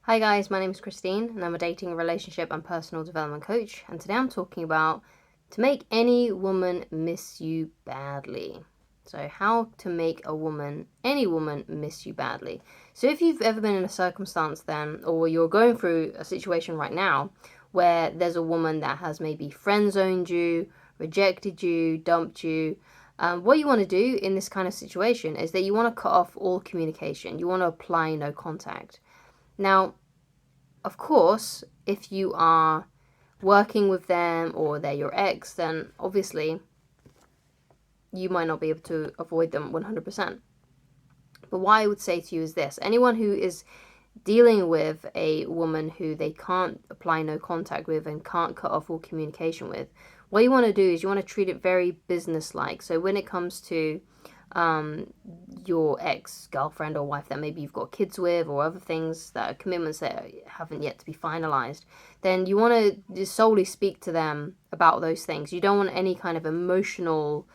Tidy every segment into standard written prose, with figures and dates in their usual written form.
Hi guys, my name is Christine and I'm a dating, relationship and personal development coach, and today I'm talking about to make any woman miss you badly. So how to make any woman miss you badly. So if you've ever been in a circumstance then, or you're going through a situation right now where there's a woman that has maybe friend zoned you, rejected you, dumped you, what you want to do in this kind of situation is that you want to cut off all communication. You want to apply no contact. Now, of course, if you are working with them or they're your ex, then obviously you might not be able to avoid them 100%. But what I would say to you is this: anyone who is dealing with a woman who they can't apply no contact with and can't cut off all communication with, what you want to do is you want to treat it very business-like. So when it comes to your ex-girlfriend or wife that maybe you've got kids with, or other things that are commitments that haven't yet to be finalized, then you want to just solely speak to them about those things. You don't want any kind of emotional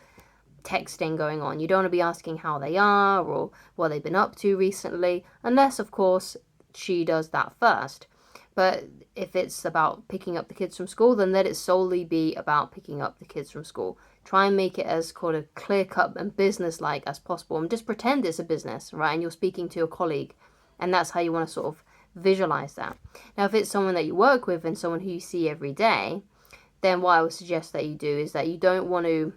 texting going on. You don't want to be asking how they are or what they've been up to recently, unless of course she does that first. But if it's about picking up the kids from school, then let it solely be about picking up the kids from school. Try and make it as kind of clear cut and business like as possible, and just pretend it's a business, right? And you're speaking to a colleague, and that's how you want to sort of visualize that. Now, if it's someone that you work with and someone who you see every day, then what I would suggest that you do is that you don't want to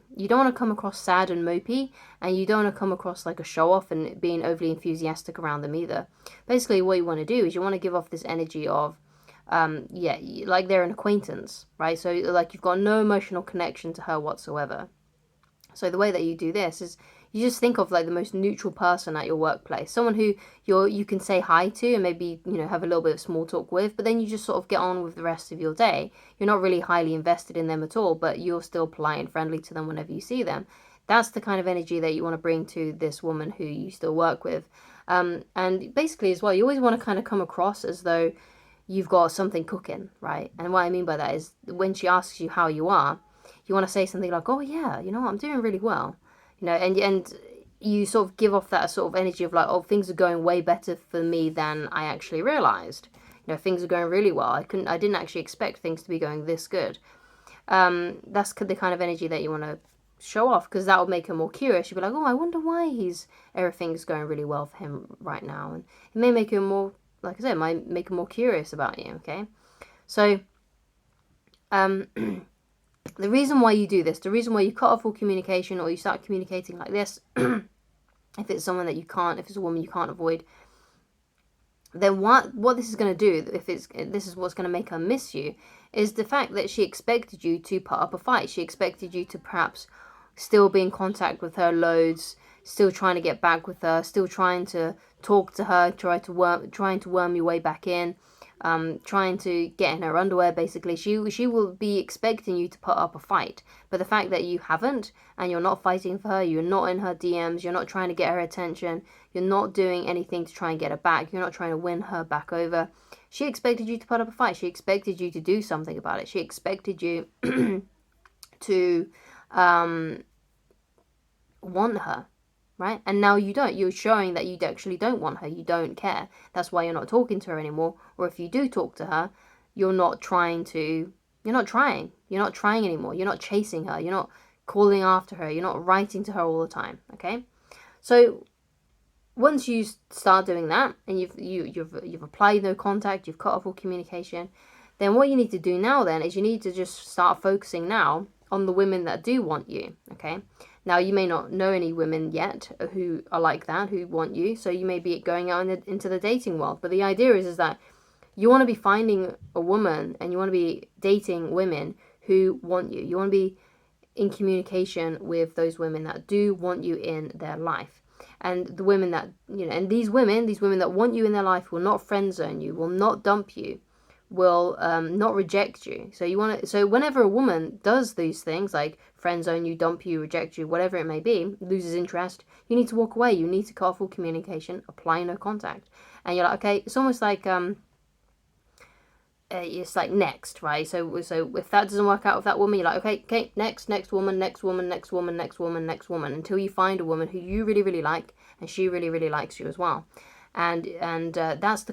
come across sad and mopey, and you don't want to come across like a show off and being overly enthusiastic around them either. Basically, what you want to do is you want to give off this energy of like they're an acquaintance, right? So like you've got no emotional connection to her whatsoever. So the way that you do this is you just think of like the most neutral person at your workplace, someone who you can say hi to and maybe have a little bit of small talk with, but then you just sort of get on with the rest of your day. You're not really highly invested in them at all, but you're still polite and friendly to them whenever you see them. That's the kind of energy that you want to bring to this woman who you still work with. And basically as well, you always want to kind of come across as though you've got something cooking, right? And what I mean by that is when she asks you how you are, you want to say something like, "Oh yeah, I'm doing really well," and you sort of give off that sort of energy of like, "Oh, things are going way better for me than I actually realized. Things are going really well. I didn't actually expect things to be going this good." That's the kind of energy that you want to show off, because that will make her more curious. She'll be like, "Oh, I wonder why everything's going really well for him right now," and it may make her more, like I said, might make her more curious about you. Okay, so the reason why you do this, the reason why you cut off all communication or you start communicating like this, if it's someone that if it's a woman you can't avoid, then what this is going to do, this is what's going to make her miss you, is the fact that she expected you to put up a fight. She expected you to perhaps still be in contact with her loads, still trying to get back with her, still trying to talk to her, trying to worm your way back in, trying to get in her underwear. Basically, she will be expecting you to put up a fight. But the fact that you haven't, and you're not fighting for her, you're not in her DMs, you're not trying to get her attention, you're not doing anything to try and get her back, you're not trying to win her back over. She expected you to put up a fight. She expected you to do something about it. She expected you to want her, right? And now you don't. You're showing that you actually don't want her. You don't care. That's why you're not talking to her anymore. Or if you do talk to her, you're not trying. You're not trying anymore. You're not chasing her. You're not calling after her. You're not writing to her all the time. Okay? So once you start doing that, and you've applied no contact, you've cut off all communication, then what you need to do now then is you need to just start focusing now on the women that do want you. Okay? Now, you may not know any women yet who are like that, who want you, so you may be going out into the dating world. But the idea is that you want to be finding a woman and you want to be dating women who want you. You want to be in communication with those women that do want you in their life. And the women that, and these women that want you in their life will not friend zone you, will not dump you, will not reject you. So whenever a woman does these things, like friend zone you, dump you, reject you, whatever it may be, loses interest, you need to walk away. You need to cut off all communication, apply no contact. And you're like, okay, it's almost like it's like next, right? So if that doesn't work out with that woman, you're like, okay, next woman, until you find a woman who you really, really like and she really, really likes you as well. That's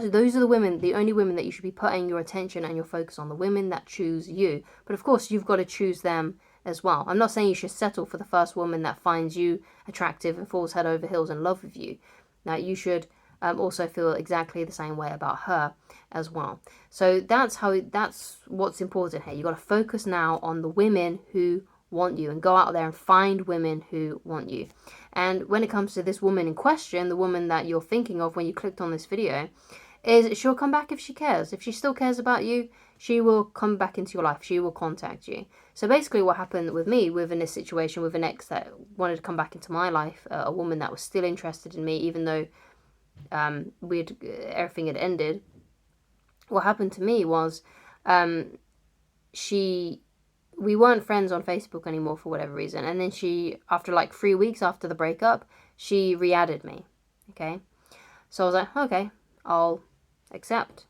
those are the only women that you should be putting your attention and your focus on, the women that choose you. But of course, you've got to choose them as well. I'm not saying you should settle for the first woman that finds you attractive and falls head over heels in love with you. Now, you should also feel exactly the same way about her as well. So that's what's important here. You've got to focus now on the women who want you and go out there and find women who want you. And when it comes to this woman in question, the woman that you're thinking of when you clicked on this video, is she'll come back if she cares. If she still cares about you, she will come back into your life. She will contact you. So basically what happened with me within this situation with an ex that wanted to come back into my life, a woman that was still interested in me even though everything had ended. What happened to me was we weren't friends on Facebook anymore for whatever reason. And then she, after like 3 weeks after the breakup, she re-added me. Okay. So I was like, okay, I'll accept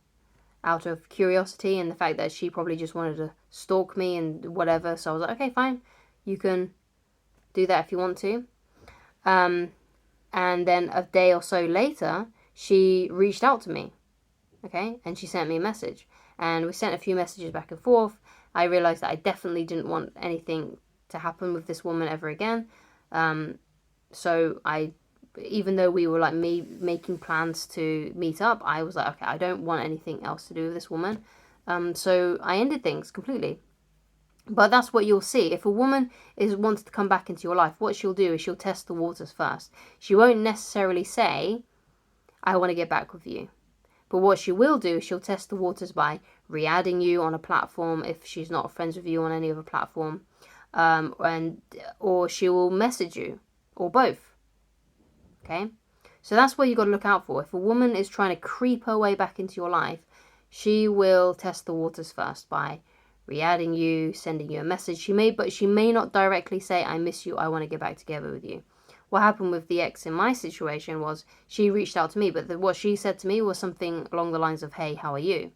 out of curiosity and the fact that she probably just wanted to stalk me and whatever. So I was like, okay, fine. You can do that if you want to. And then a day or so later, she reached out to me. Okay. And she sent me a message. And we sent a few messages back and forth. I realized that I definitely didn't want anything to happen with this woman ever again. So even though we were like making plans to meet up, I was like, okay, I don't want anything else to do with this woman. So I ended things completely. But that's what you'll see. If a woman wants to come back into your life, what she'll do is she'll test the waters first. She won't necessarily say, I want to get back with you. But what she will do, she'll test the waters by re-adding you on a platform if she's not friends with you on any other platform, or she will message you, or both. Okay, so that's what you got to look out for. If a woman is trying to creep her way back into your life, she will test the waters first by re-adding you, sending you a message. But she may not directly say, I miss you, I want to get back together with you. What happened with the ex in my situation was she reached out to me, but what she said to me was something along the lines of, hey, how are you?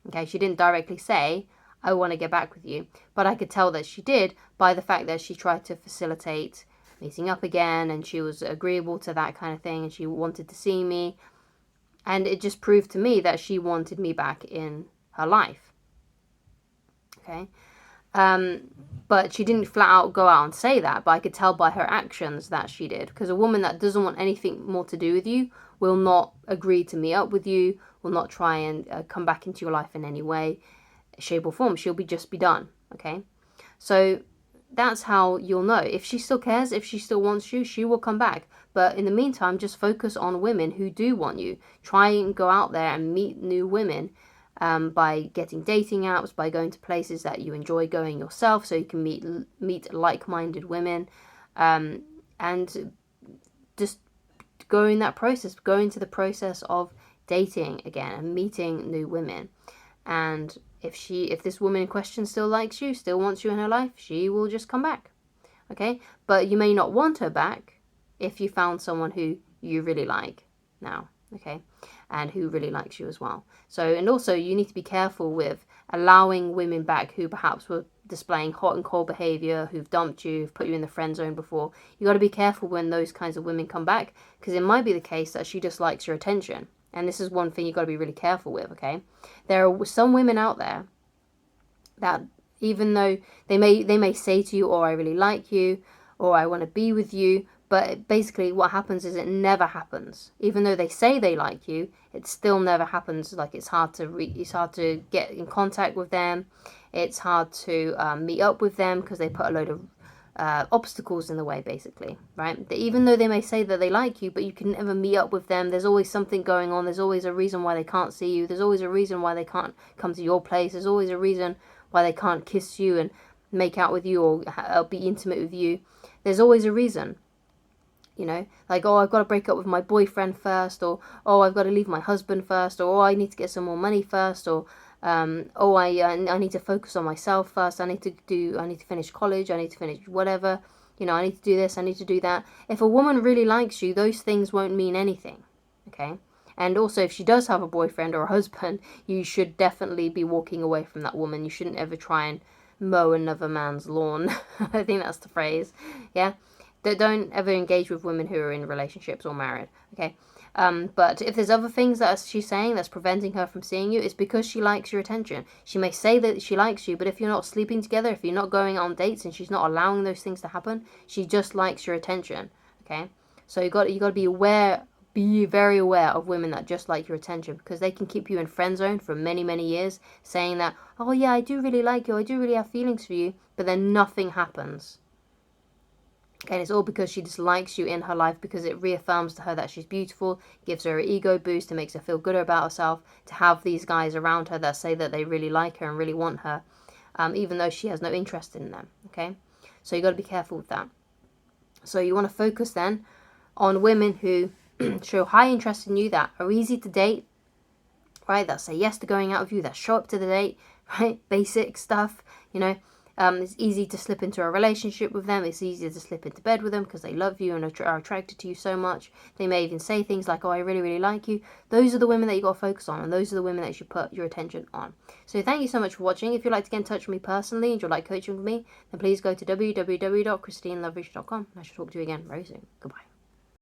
Okay, she didn't directly say, I want to get back with you, but I could tell that she did by the fact that she tried to facilitate meeting up again, and she was agreeable to that kind of thing, and she wanted to see me, and it just proved to me that she wanted me back in her life. Okay. But she didn't flat out go out and say that, but I could tell by her actions that she did. Because a woman that doesn't want anything more to do with you will not agree to meet up with you, will not try and come back into your life in any way, shape or form. She'll just be done, okay? So that's how you'll know. If she still cares, if she still wants you, she will come back. But in the meantime, just focus on women who do want you. Try and go out there and meet new women. By getting dating apps, by going to places that you enjoy going yourself, so you can meet like-minded women, and just go in that process, go into the process of dating again and meeting new women. And if this woman in question still likes you, still wants you in her life, she will just come back. Okay, but you may not want her back if you found someone who you really like now. Okay, and who really likes you as well. So, and also you need to be careful with allowing women back who perhaps were displaying hot and cold behavior, who've dumped you, who've put you in the friend zone before. You got to be careful when those kinds of women come back, because it might be the case that she just likes your attention. And this is one thing you got to be really careful with, okay? There are some women out there that even though they may say to you, oh, I really like you, or I want to be with you, but basically what happens is it never happens. Even though they say they like you, it still never happens. Like, it's hard to get in contact with them. It's hard to meet up with them because they put a load of obstacles in the way, basically, right? Even though they may say that they like you, but you can never meet up with them. There's always something going on. There's always a reason why they can't see you. There's always a reason why they can't come to your place. There's always a reason why they can't kiss you and make out with you or be intimate with you. There's always a reason. You know, like, oh, I've got to break up with my boyfriend first, or, oh, I've got to leave my husband first, or, oh, I need to get some more money first, or, oh, I need to focus on myself first, I need to finish college, I need to finish whatever, you know, I need to do this, I need to do that. If a woman really likes you, those things won't mean anything, okay? And also, if she does have a boyfriend or a husband, you should definitely be walking away from that woman. You shouldn't ever try and mow another man's lawn. I think that's the phrase, yeah? Don't ever engage with women who are in relationships or married, okay? But if there's other things that she's saying that's preventing her from seeing you, it's because she likes your attention. She may say that she likes you, but if you're not sleeping together, if you're not going on dates and she's not allowing those things to happen, she just likes your attention, okay? So you got to be aware, be very aware of women that just like your attention, because they can keep you in friend zone for many, many years, saying that, oh yeah, I do really like you, I do really have feelings for you, but then nothing happens. And it's all because she dislikes you in her life, because it reaffirms to her that she's beautiful, gives her an ego boost, and makes her feel good about herself, to have these guys around her that say that they really like her and really want her, even though she has no interest in them, okay? So you got to be careful with that. So you want to focus then on women who show high interest in you, that are easy to date, right? That say yes to going out with you, that show up to the date, right? Basic stuff, you know. It's easy to slip into a relationship with them. It's easier to slip into bed with them because they love you and are attracted to you so much. They may even say things like, oh, I really, really like you. Those are the women that you got to focus on, and those are the women that you should put your attention on. So thank you so much for watching. If you'd like to get in touch with me personally and you'd like coaching with me, then please go to www.christineloveridge.com. I shall talk to you again very soon. Goodbye.